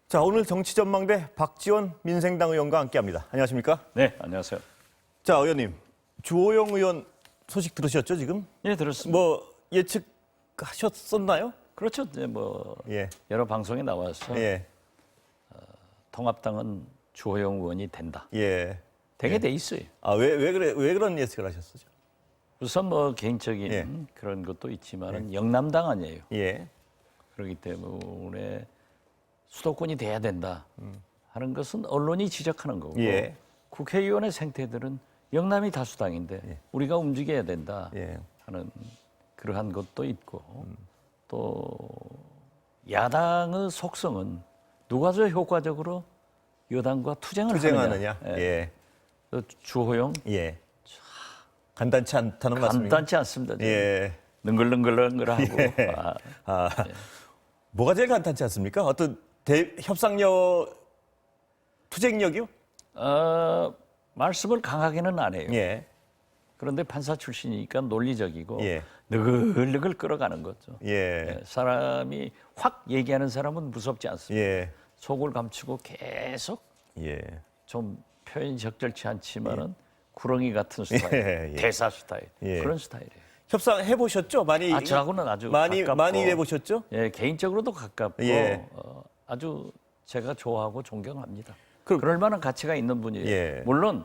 자, 오늘 정치전망대 박지원 민생당 의원과 함께합니다. 안녕하십니까? 네, 안녕하세요. 자, 의원님, 주호영 의원 소식 들으셨죠, 지금? 예, 들었습니다. 뭐 예측하셨었나요? 그렇죠. 이제 뭐 예, 여러 방송에 나와서 예, 통합당은 주호영 의원이 된다. 예. 되게 돼 있어요. 아, 왜 그런 예측을 하셨었죠? 우선 뭐 개인적인 예. 그런 것도 있지만은 영남당 아니에요. 예, 그렇기 때문에 수도권이 돼야 된다 하는 것은 언론이 지적하는 거고 예. 국회의원의 생태들은 영남이 다수당인데 우리가 움직여야 된다 예. 하는 그러한 것도 있고 또 야당의 속성은 누가 더 효과적으로 여당과 투쟁을 투쟁하느냐? 하느냐. 예, 또 주호영 예. 간단치 않다는 말씀입니까? 간단치 않습니다. 예. 능글능글능글하고 예. 뭐가 제일 간단치 않습니까? 어떤 협상력, 투쟁력이요? 말씀을 강하게는 안 해요. 예, 그런데 판사 출신이니까 논리적이고 예. 느글느글 끌어가는 거죠. 예, 사람이 확 얘기하는 사람은 무섭지 않습니다. 예, 속을 감추고 계속 예. 좀 표현이 적절치 않지만은 구렁이 같은 스타일, 예, 예. 대사 스타일 예. 그런 스타일이에요. 협상 해보셨죠? 많이 저하고는 아주 많이 가깝고, 많이 해보셨죠? 예, 개인적으로도 가깝고 예. 아주 제가 좋아하고 존경합니다. 그럼- 그럴 만한 가치가 있는 분이에요. 예. 물론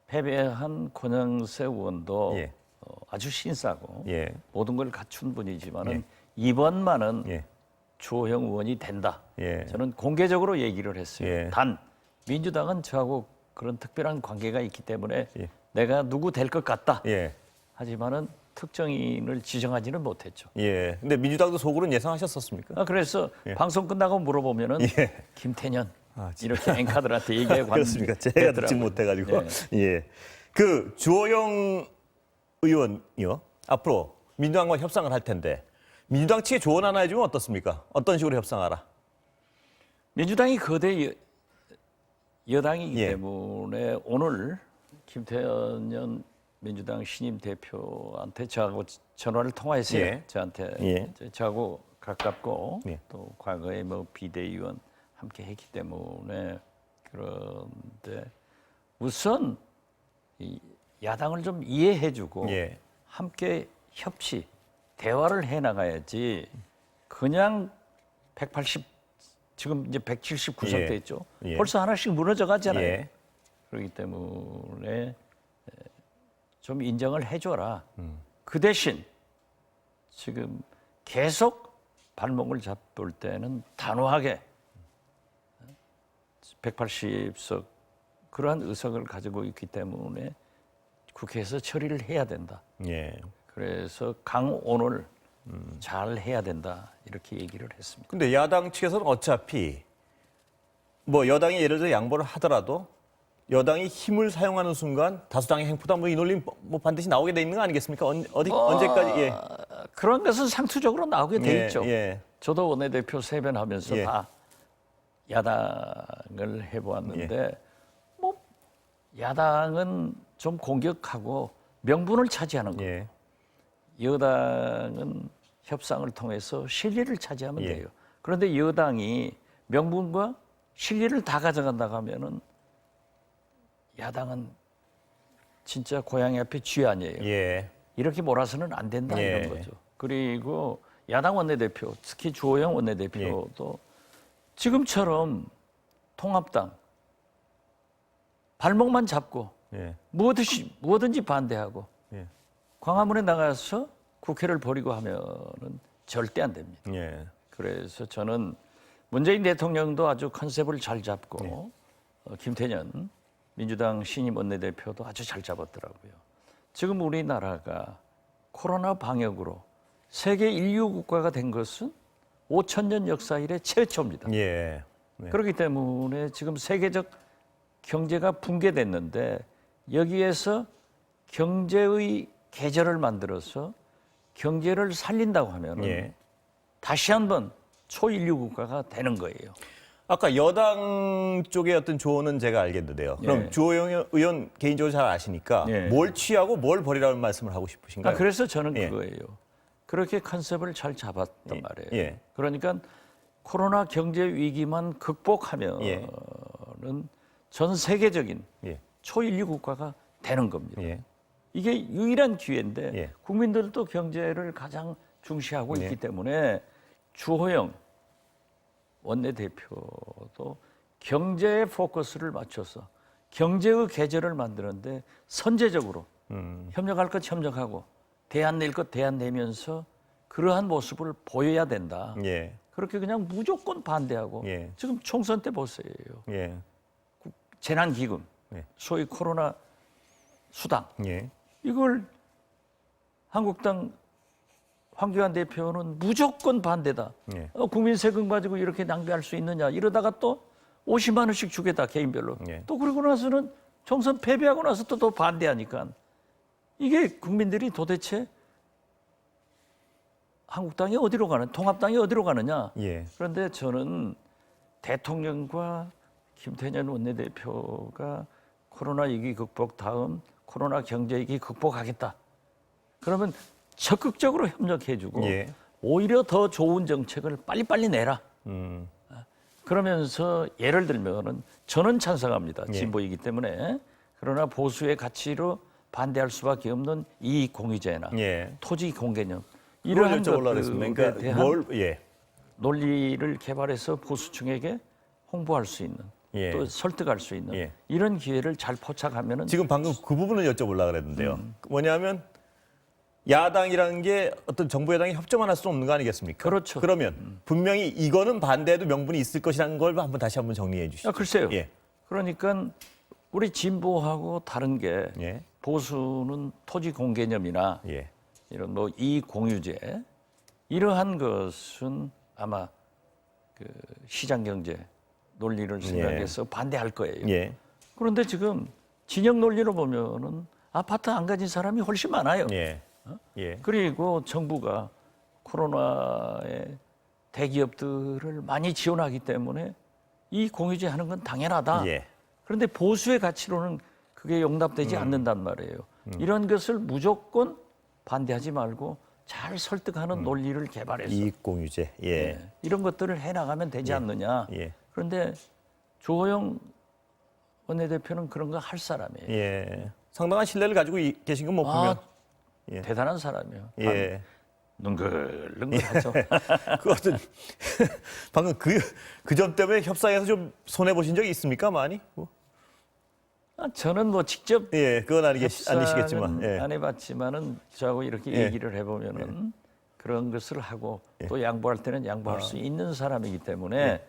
패배한 권영세 의원도 예. 아주 신싸고 예, 모든 걸 갖춘 분이지만은 예. 이번만은 예, 주호영 의원이 된다. 예. 저는 공개적으로 얘기를 했어요. 예. 단 민주당은 저하고 그런 특별한 관계가 있기 때문에 예. 내가 누구 될 것 같다. 예, 하지만은 특정인을 지정하지는 못했죠. 예. 근데 민주당도 속으로는 예상하셨었습니까? 그래서 방송 끝나고 물어보면은 예. 김태년 아, 이렇게 앵커들한테 얘기하고 그렇습니까? 제가 듣지 됐더라고요. 못해가지고. 예. 예. 그 주호영 의원이요. 앞으로 민주당과 협상을 할 텐데 민주당 측에 조언 하나 해주면 어떻습니까? 어떤 식으로 협상하라? 민주당이 거대 여당이기 예. 때문에 오늘 김태년 민주당 신임 대표한테 저하고 전화를 통화했어요. 예. 저한테 예. 이제 저하고 가깝고 예. 또 과거에 뭐 비대위원 함께 했기 때문에 그런데 우선 이 야당을 좀 이해해주고 예. 함께 협치 대화를 해나가야지 그냥 180 지금 이제 179석 예. 돼 있죠. 예. 벌써 하나씩 무너져 가잖아요. 예. 그렇기 때문에 좀 인정을 해줘라. 그 대신 지금 계속 발목을 잡을 때는 단호하게 180석 그러한 의석을 가지고 있기 때문에 국회에서 처리를 해야 된다. 예. 그래서 강온을 잘 해야 된다. 이렇게 얘기를 했습니다. 근데 야당 측에서는 어차피 뭐 여당이 예를 들어 양보를 하더라도 여당이 힘을 사용하는 순간 다수당의 행포다 뭐 이 논리 뭐 반드시 나오게 돼 있는 거 아니겠습니까? 언제까지? 예. 그런 것은 상투적으로 나오게 돼 예, 있죠. 예. 저도 원내대표 세변하면서 예. 다 야당을 해보았는데 뭐 야당은 좀 공격하고 명분을 차지하는 거예요. 예. 여당은 협상을 통해서 실리를 차지하면 예. 돼요. 그런데 여당이 명분과 실리를 다 가져간다고 하면은 야당은 진짜 고양이 앞에 쥐 아니에요. 예. 이렇게 몰아서는 안 된다 예. 이런 거죠. 그리고 야당 원내대표, 특히 주호영 원내대표도 지금처럼 통합당 발목만 잡고 예. 무엇든지 반대하고 예. 광화문에 나가서 국회를 벌이고 하면은 절대 안 됩니다. 예. 그래서 저는 문재인 대통령도 아주 컨셉을 잘 잡고 김태년 민주당 신임 원내대표도 아주 잘 잡았더라고요. 지금 우리나라가 코로나 방역으로 세계 인류 국가가 된 것은 5,000년 역사 이래 최초입니다. 예. 네. 그렇기 때문에 지금 세계적 경제가 붕괴됐는데 여기에서 경제의 계절을 만들어서 경제를 살린다고 하면 예. 다시 한번 초인류 국가가 되는 거예요. 아까 여당 쪽의 어떤 조언은 제가 알겠는데요. 그럼 예. 주호영 의원 개인적으로 잘 아시니까 예. 뭘 취하고 뭘 버리라는 말씀을 하고 싶으신가요? 그래서 저는 예. 그거예요. 그렇게 컨셉을 잘 잡았단 예. 말이에요. 예. 그러니까 코로나 경제 위기만 극복하면은 예. 전 세계적인 예. 초일류 국가가 되는 겁니다. 예. 이게 유일한 기회인데 예. 국민들도 경제를 가장 중시하고 예. 있기 때문에 주호영 원내대표도 경제에 포커스를 맞춰서 경제의 계절을 만드는데 선제적으로 협력할 것 협력하고 대안 낼 것 대안 내면서 그러한 모습을 보여야 된다. 예. 그렇게 그냥 무조건 반대하고 예. 지금 총선 때 보세요. 예. 재난기금, 예. 소위 코로나 수당 예. 이걸 한국당 황교안 대표는 무조건 반대다. 예. 국민 세금 가지고 이렇게 낭비할 수 있느냐. 이러다가 또 50만 원씩 주겠다 개인별로. 예. 또 그러고 나서는 총선 패배하고 나서 또 반대하니까 이게 국민들이 도대체 한국당이 어디로 가는, 통합당이 어디로 가느냐. 예. 그런데 저는 대통령과 김태년 원내대표가 코로나 위기 극복 다음 코로나 경제 위기 극복하겠다. 그러면 적극적으로 협력해주고 예. 오히려 더 좋은 정책을 빨리빨리 내라. 그러면서 예를 들면은 저는 찬성합니다. 예. 진보이기 때문에. 그러나 보수의 가치로 반대할 수밖에 없는 이익 공유제나 예. 토지 공개념 이런 이러한 여쭤보려고 것들에 했습니다. 그러니까 대한 뭘 예. 논리를 개발해서 보수층에게 홍보할 수 있는 예. 또 설득할 수 있는 예. 이런 기회를 잘 포착하면은 지금 방금 그 부분을 여쭤보려고 그랬는데요. 뭐냐면 야당이라는 게 어떤 정부 여당이 협조만 할 수 없는 거 아니겠습니까? 그렇죠. 그러면 분명히 이거는 반대해도 명분이 있을 것이라는 걸 다시 한번 정리해 주시죠. 글쎄요. 예. 그러니까 우리 진보하고 다른 게 예. 보수는 토지 공개념이나 예. 이런 뭐 이익 공유제 이러한 것은 아마 그 시장 경제 논리를 생각해서 반대할 거예요. 예. 그런데 지금 진영 논리로 보면은 아파트 안 가진 사람이 훨씬 많아요. 예. 예. 그리고 정부가 코로나에 대기업들을 많이 지원하기 때문에 이 공유제 하는 건 당연하다. 예. 그런데 보수의 가치로는 그게 용납되지 않는단 말이에요. 이런 것을 무조건 반대하지 말고 잘 설득하는 논리를 개발해서 이익 공유제. 예. 이런 것들을 해나가면 되지 않느냐. 예. 그런데 주호영 원내대표는 그런 거 할 사람이에요. 예. 상당한 신뢰를 가지고 계신 건 뭐 보면. 예. 대단한 사람이에요. 예. 능글능글하죠. 그 어떤 방금 그 점 때문에 협상에서 좀 손해 보신 적이 있습니까, 많이? 뭐. 저는 뭐 직접 예, 그건 협상은 아니시겠지만. 예. 안 해봤지만 저하고 이렇게 예. 얘기를 해보면은 그런 것을 하고 또 양보할 때는 양보할 수 있는 사람이기 때문에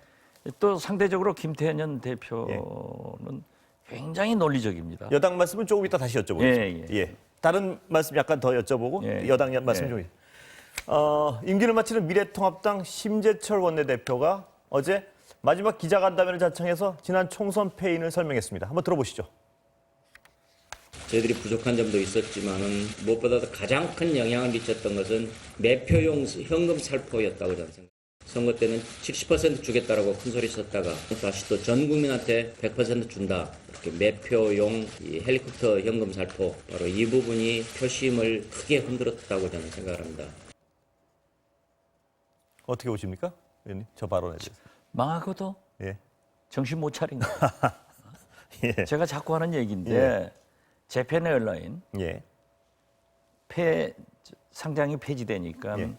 또 상대적으로 김태년 대표는 굉장히 논리적입니다. 여당 말씀은 조금 이따 다시 여쭤보겠습니다. 예. 다른 말씀 약간 더 여쭤보고 예. 여당 말씀 예. 좀. 임기를 마치는 미래통합당 심재철 원내대표가 어제 마지막 기자간담회를 자청해서 지난 총선 패인을 설명했습니다. 한번 들어보시죠. 저희들이 부족한 점도 있었지만은 무엇보다도 가장 큰 영향을 미쳤던 것은 매표용 현금 살포였다고 저는 생각합니다. 선거 때는 70% 주겠다라고 큰 소리 쳤다가 다시 또 전 국민한테 100% 준다. 이렇게 매표용 이 헬리콥터 현금 살포 바로 이 부분이 표심을 크게 흔들었다고 저는 생각을 합니다. 어떻게 보십니까? 의원님? 저 발언에 대해서. 망하고도 예. 정신 못 차린 거예요. 예. 제가 자꾸 하는 얘기인데 재팬 에어라인 예. 상장이 폐지되니까 예.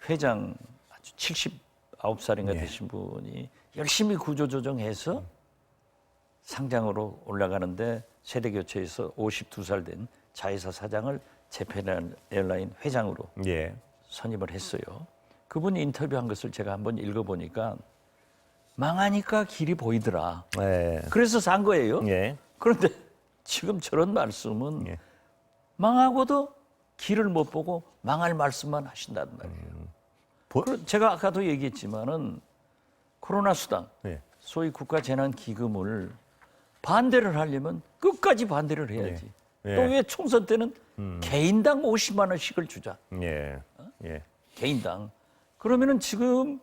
회장 아주 79살인가 예. 되신 분이 열심히 구조조정해서 상장으로 올라가는데 세대교체에서 52살 된 자회사 사장을 재팬 에어라인 회장으로 예. 선임을 했어요. 그분이 인터뷰한 것을 제가 한번 읽어보니까 망하니까 길이 보이더라. 예. 그래서 산 거예요. 예. 그런데 지금 저런 말씀은 예. 망하고도 길을 못 보고 망할 말씀만 하신단 말이에요. 제가 아까도 얘기했지만은 코로나 수당, 예. 소위 국가 재난 기금을 반대를 하려면 끝까지 반대를 해야지. 예. 또 왜 총선 때는 개인당 50만 원씩을 주자. 예. 예. 개인당. 그러면은 지금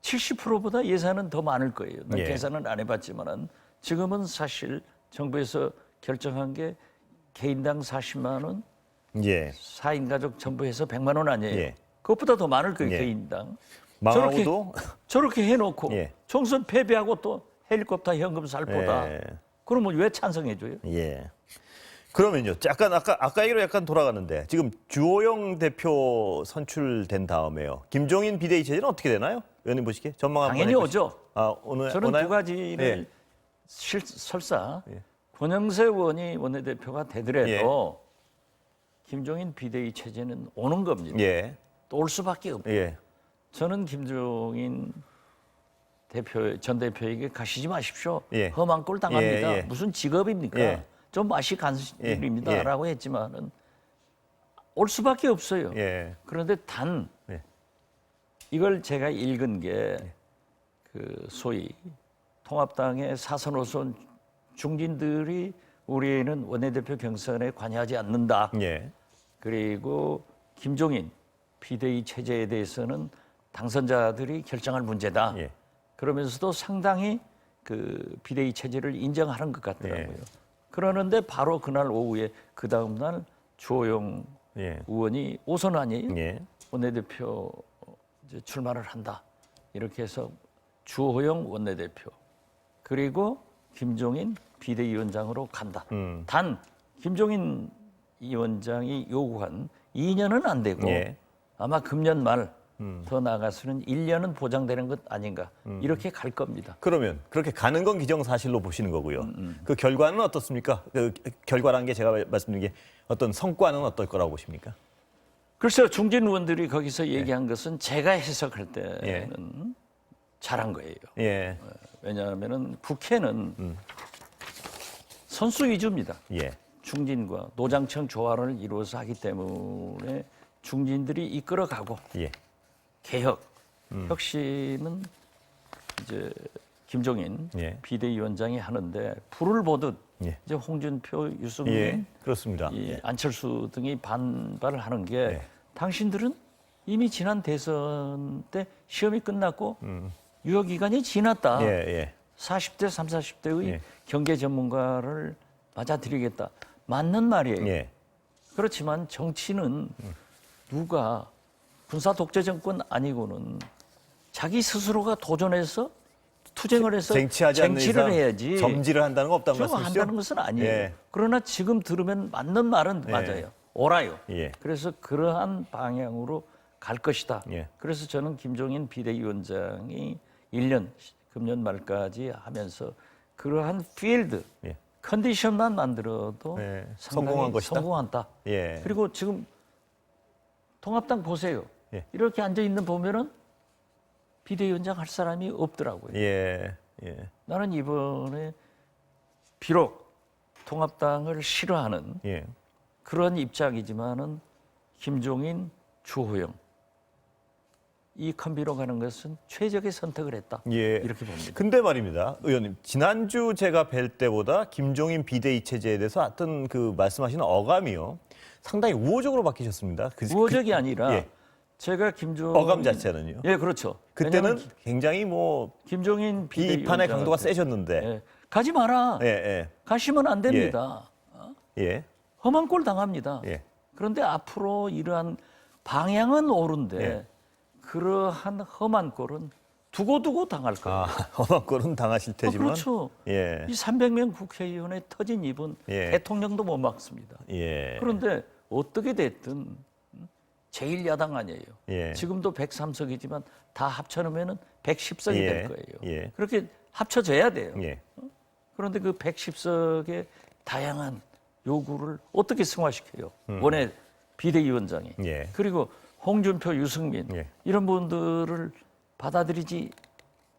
70%보다 예산은 더 많을 거예요. 난 예. 계산은 안 해봤지만은 지금은 사실 정부에서 결정한 게 개인당 40만 원, 예. 4인 가족 전부 해서 100만 원 아니에요. 예. 그것보다 더 많을 거예요, 예. 개인당. 망하고도 저렇게 해놓고 예. 총선 패배하고 또 헬리콥터 현금 살포다. 예. 그러면 왜 찬성해줘요? 예. 그러면요. 약간 아까 얘기로 약간 돌아가는데 지금 주호영 대표 선출된 다음에요. 김종인 비대위 체제는 어떻게 되나요? 의원님 보시기에 전망 한번 당연히 해보시죠. 오죠. 오늘 저는 오나요? 두 가지를 예. 설사 예. 권영세 의원이 원내대표가 되더라도 김종인 비대위 체제는 오는 겁니다. 예. 또 올 수밖에 없고. 예. 저는 김종인 전 대표에게 가시지 마십시오. 예. 험한 꼴 당합니다. 예, 예. 무슨 직업입니까? 예. 좀 맛이 간 일입니다. 예. 라고 했지만은 올 수밖에 없어요. 예. 그런데 단 예. 이걸 제가 읽은 게 그 소위 통합당의 사선 오선 중진들이 우리는 원내대표 경선에 관여하지 않는다. 예. 그리고 김종인 비대위 체제에 대해서는 당선자들이 결정할 문제다. 예. 그러면서도 상당히 그 비대위 체제를 인정하는 것 같더라고요. 예. 그러는데 바로 그날 오후에 그 다음 날 주호영 예. 의원이 오선 아니에요? 예. 원내대표 이제 출마를 한다. 이렇게 해서 주호영 원내대표 그리고 김종인 비대위원장으로 간다. 단 김종인 위원장이 요구한 2년은 안 되고 예. 아마 금년 말 더 나아가서는 1년은 보장되는 것 아닌가 이렇게 갈 겁니다. 그러면 그렇게 가는 건 기정사실로 보시는 거고요. 그 결과는 어떻습니까? 그 결과라는 게 제가 말씀드린 게 어떤 성과는 어떨 거라고 보십니까? 글쎄요, 중진 의원들이 거기서 얘기한 것은 제가 해석할 때는 잘한 거예요. 예. 왜냐하면은 국회는 선수 위주입니다. 예. 중진과 노장청 조화를 이루어서 하기 때문에 중진들이 이끌어가고 예. 개혁, 혁신은 이제 김종인 예. 비대위원장이 하는데 불을 보듯 예. 이제 홍준표, 유승민, 예. 그렇습니다. 이 안철수 등이 반발을 하는 게 예. 당신들은 이미 지난 대선 때 시험이 끝났고 유효 기간이 지났다. 예. 예. 40대, 30, 40대의 예. 경제 전문가를 맞아들이겠다. 맞는 말이에요. 예. 그렇지만 정치는 누가 군사 독재 정권 아니고는 자기 스스로가 도전해서 투쟁을 해서 쟁취하지 않는 쟁취를 이상 해야지. 점지를 한다는 거 없다는 저거 말씀이시죠? 한다는 것은 아니에요. 예. 그러나 지금 들으면 맞는 말은 맞아요. 옳아요. 예. 그래서 그러한 방향으로 갈 것이다. 예. 그래서 저는 김종인 비대위원장이 1년, 금년 말까지 하면서 그러한 필드, 예. 컨디션만 만들어도 예. 상당히 성공한 것이다? 성공한다. 예. 그리고 지금 통합당 보세요. 예. 이렇게 앉아 있는 보면은 비대위원장 할 사람이 없더라고요. 예. 예. 나는 이번에 비록 통합당을 싫어하는 예. 그런 입장이지만은 김종인, 주호영 이 콤비로 가는 것은 최적의 선택을 했다. 예. 이렇게 봅니다. 근데 말입니다. 의원님, 지난주 제가 뵐 때보다 김종인 비대위 체제에 대해서 어떤 그 말씀하시는 어감이요. 상당히 우호적으로 바뀌셨습니다. 우호적이 아니라 예. 제가 김종인 어감 자체는요. 예, 그렇죠. 그때는 왜냐하면 굉장히 뭐 김종인 비판의 강도가 비대위원장한테 세셨는데. 예, 가지 마라. 예. 가시면 안 됩니다. 예. 험한 꼴 당합니다. 예. 그런데 앞으로 이러한 방향은 옳은데 예. 그러한 험한 꼴은 두고두고 당할 거예요. 험한 꼴은 당하실 테지만. 그렇죠. 예. 이 300명 국회의원의 터진 입은 예. 대통령도 못 막습니다. 예. 그런데 어떻게 됐든 제1야당 아니에요. 예. 지금도 103석이지만 다 합쳐놓으면 110석이 예. 될 거예요. 예. 그렇게 합쳐져야 돼요. 예. 그런데 그 110석의 다양한 요구를 어떻게 승화시켜요? 원내 비대위원장이. 예. 그리고 홍준표, 유승민 예. 이런 분들을 받아들이지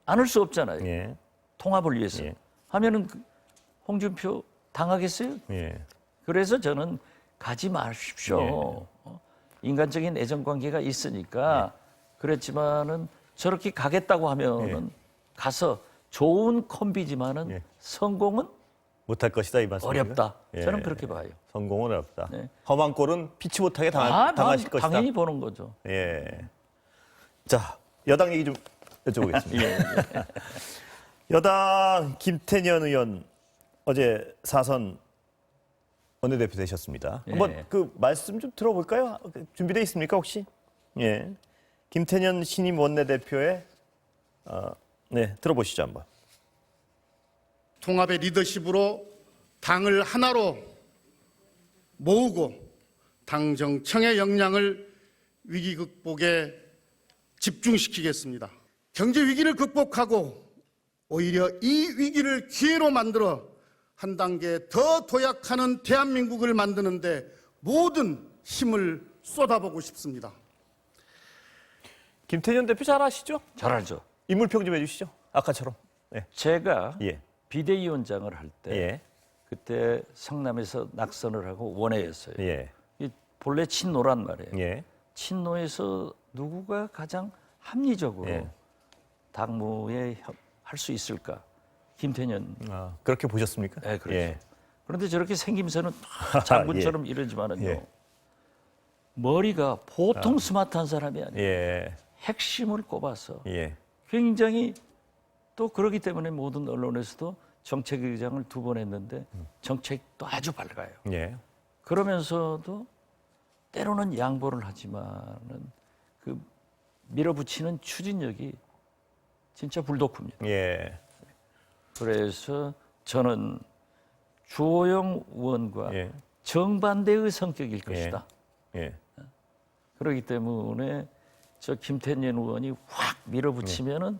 않을 수 없잖아요. 예. 통합을 위해서. 예. 하면은 당하겠어요? 당하겠어요? 예. 그래서 저는 가지 마십시오. 인간적인 애정 관계가 있으니까 그랬지만은 저렇게 가겠다고 하면은 가서 좋은 콤비지만은 예. 성공은 못할 것이다 이 말씀이죠. 어렵다. 예. 저는 그렇게 봐요. 성공은 어렵다. 네. 험한 꼴은 피치 못하게 당하실 것이다. 당연히 보는 거죠. 예. 자, 여당 얘기 좀 여쭤보겠습니다. 예. 여당 김태년 의원 어제 4선 원내대표 되셨습니다. 예. 한번 그 말씀 좀 들어볼까요? 준비되어 있습니까 혹시? 예. 김태년 신임 원내대표의 네, 들어보시죠 한번. 통합의 리더십으로 당을 하나로 모으고 당 정청의 역량을 위기 극복에 집중시키겠습니다. 경제 위기를 극복하고 오히려 이 위기를 기회로 만들어 한 단계 더 도약하는 대한민국을 만드는데 모든 힘을 쏟아보고 싶습니다. 김태년 대표 잘 아시죠? 잘 알죠. 인물평 좀 해주시죠. 아까처럼. 네. 제가 예. 비대위원장을 할 때 예. 그때 성남에서 낙선을 하고 원외였어요. 예. 이 본래 친노란 말이에요. 예. 친노에서 누구가 가장 합리적으로 예. 당무에 할 수 있을까? 김태년. 그렇게 보셨습니까? 네, 그렇죠. 예. 그런데 저렇게 생김새는 장군처럼 이러지만은요. 예. 머리가 보통 스마트한 사람이 아니에요. 예. 핵심을 꼽아서 예. 굉장히 또 그러기 때문에 모든 언론에서도 정책의장을 2번 했는데 정책도 아주 밝아요. 예. 그러면서도 때로는 양보를 하지만은 그 밀어붙이는 추진력이 진짜 불독후입니다. 예. 그래서 저는 주호영 의원과 예. 정반대의 성격일 것이다. 예. 그렇기 때문에 저 김태년 의원이 확 밀어붙이면은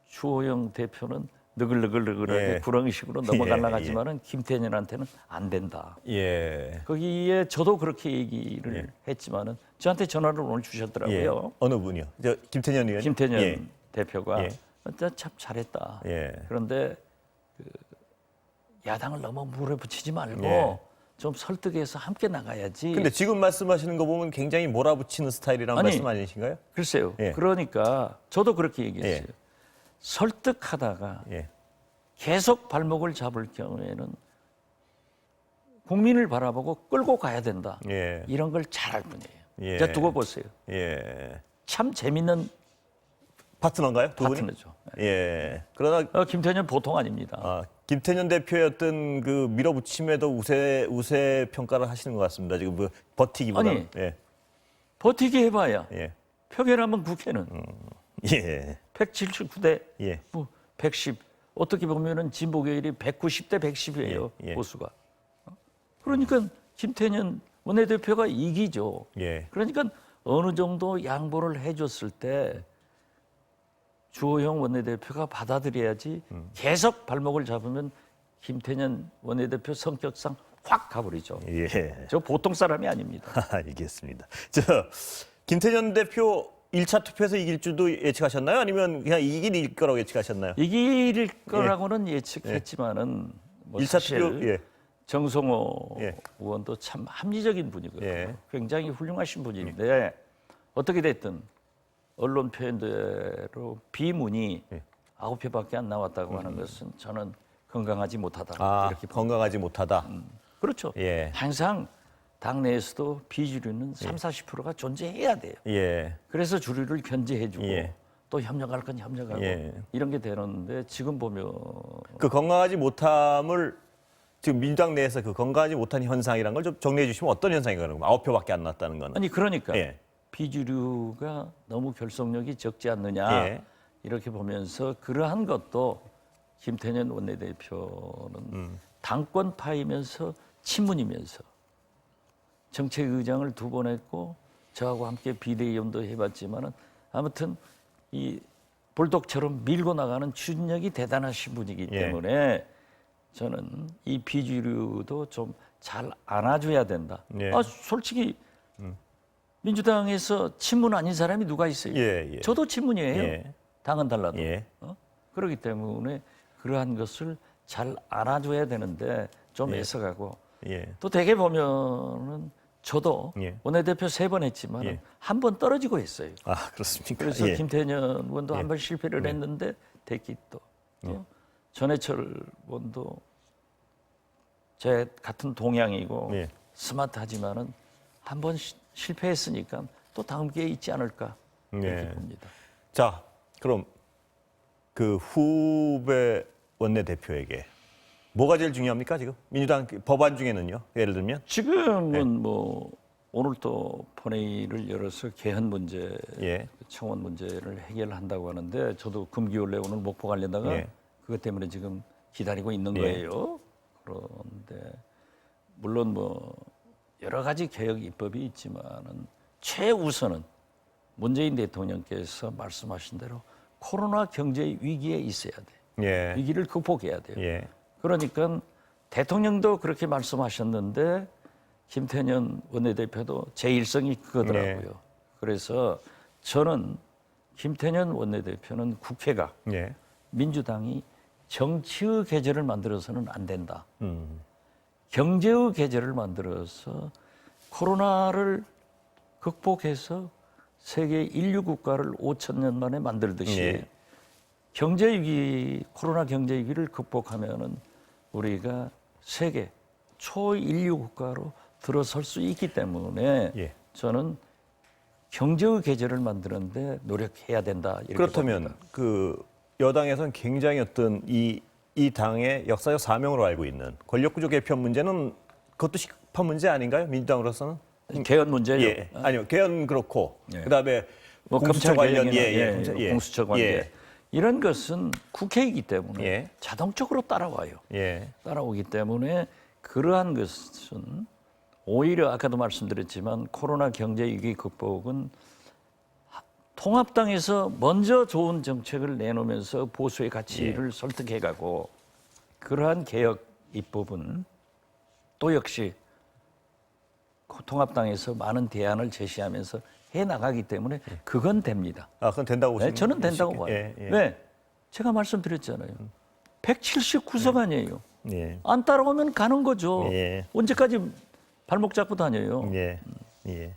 주호영 대표는 느글느글느글하게 예. 구렁이식으로 넘어가려고 예, 예. 하지만은 김태년한테는 안 된다. 예. 거기에 저도 그렇게 얘기를 했지만은 저한테 전화를 오늘 예. 주셨더라고요. 어느 분이요? 저 김태년 의원. 김태년 예. 대표가 예. 참 잘했다. 예. 그런데 그 야당을 너무 물어붙이지 말고 예. 좀 설득해서 함께 나가야지. 근데 지금 말씀하시는 거 보면 굉장히 몰아붙이는 스타일이란 아니, 말씀 아니신가요? 글쎄요. 예. 그러니까 저도 그렇게 얘기했어요. 예. 설득하다가 예. 계속 발목을 잡을 경우에는 국민을 바라보고 끌고 가야 된다. 예. 이런 걸 잘할 분이에요. 예. 이제 두고 보세요. 예. 참 재밌는 파트너인가요? 두 분이? 파트너죠. 예. 그러나 김태년 보통 아닙니다. 김태년 대표의 어떤 그 밀어붙임에도 우세 평가를 하시는 것 같습니다. 지금 그 버티기보다는. 아니. 예. 버티게 해봐야 예. 표결하면 국회는 예. 179대 예. 뭐 110. 어떻게 보면은 진보 계열이 190대 110이에요. 예, 예. 보수가. 그러니까 김태년 원내대표가 이기죠. 예. 그러니까 어느 정도 양보를 해줬을 때 주호영 원내대표가 받아들여야지 계속 발목을 잡으면 김태년 원내대표 성격상 확 가버리죠. 예. 저 보통 사람이 아닙니다. 알겠습니다. 김태년 대표 1차 투표에서 이길 줄도 예측하셨나요? 아니면 그냥 이길 거라고 예측하셨나요? 이길 거라고는 예측했지만은 뭐 1차 사실 투표 예. 정성호 예. 의원도 참 합리적인 분이거든요. 예. 굉장히 훌륭하신 분인데 어떻게 됐든 언론 표현대로 비문이 예. 9표밖에 안 나왔다고 하는 것은 저는 건강하지 못하다. 이렇게 건강하지 못하다. 그렇죠. 예. 항상 당내에서도 비주류는 30~40%가 존재해야 돼요. 예. 그래서 주류를 견제해주고 예. 또 협력할 건 협력하고 예. 이런 게 되는데 지금 보면 그 건강하지 못함을 지금 민주당 내에서 그 건강하지 못한 현상이라는 걸 좀 정리해 주시면 어떤 현상인가요? 9표밖에 안 났다는 건. 아니 그러니까 예. 비주류가 너무 결속력이 적지 않느냐 예. 이렇게 보면서 그러한 것도 김태년 원내대표는 당권파이면서 친문이면서 정책의장을 2번 했고 저하고 함께 비대위원도 해봤지만은 아무튼 이 볼독처럼 밀고 나가는 추진력이 대단하신 분이기 예. 때문에 저는 이 비주류도 좀 잘 안아줘야 된다. 예. 솔직히 민주당에서 친문 아닌 사람이 누가 있어요? 예, 예. 저도 친문이에요. 예. 당은 달라도. 예. 그렇기 때문에 그러한 것을 잘 안아줘야 되는데 좀 애써가고 예. 또 대개 보면은 저도 예. 원내대표 3번 했지만 예. 한 번 떨어지고 했어요. 아, 그렇습니까? 그래서 예. 김태년 의원도 한 번 실패를 했는데 됐기 또 전해철 의원도 제 같은 동향이고 예. 스마트하지만은 한 번 실패했으니까 또 다음 기회에 있지 않을까 이렇게 예. 봅니다. 자, 그럼 그 후배 원내대표에게 뭐가 제일 중요합니까 지금 민주당 법안 중에는요? 예를 들면 지금은 뭐 오늘 또 본회의를 열어서 개헌 문제, 예. 청원 문제를 해결한다고 하는데 저도 금기원래 오늘 목포 가려다가 예. 그것 때문에 지금 기다리고 있는 예. 거예요. 그런데 물론 뭐 여러 가지 개혁 입법이 있지만은 최우선은 문재인 대통령께서 말씀하신 대로 코로나 경제 위기에 있어야 돼. 예. 위기를 극복해야 돼요. 예. 그러니까 대통령도 그렇게 말씀하셨는데 김태년 원내대표도 제1성이 그거더라고요. 그래서 저는 김태년 원내대표는 국회가 예. 민주당이 정치의 계절을 만들어서는 안 된다. 경제의 계절을 만들어서 코로나를 극복해서 세계 인류 국가를 5,000년 만에 만들듯이 예. 경제 위기, 코로나 경제 위기를 극복하면은 우리가 세계 초인류 국가로 들어설 수 있기 때문에 예. 저는 경제의 계절을 만드는데 노력해야 된다. 이렇게 그렇다면 봅니다. 그 여당에서는 굉장히 어떤 이 당의 역사적 사명으로 알고 있는 권력구조 개편 문제는 그것도 시급한 문제 아닌가요? 민주당으로서는? 개헌 문제요. 예. 아니요. 개헌 그렇고 예. 그다음에 뭐 공수처 관련 검찰 공수처 관계 예. 이런 것은 국회이기 때문에 예. 자동적으로 따라와요. 예. 따라오기 때문에 그러한 것은 오히려 아까도 말씀드렸지만 코로나 경제 위기 극복은 통합당에서 먼저 좋은 정책을 내놓으면서 보수의 가치를 설득해가고 그러한 개혁 입법은 또 역시 통합당에서 많은 대안을 제시하면서 해 나가기 때문에 그건 됩니다. 아, 그건 된다고 보시는 네, 저는 된다고 봐요. 예. 예. 왜? 제가 말씀드렸잖아요. 179석 아니에요. 예. 안 따라오면 가는 거죠. 예. 언제까지 발목 잡고 다녀요. 예. 예.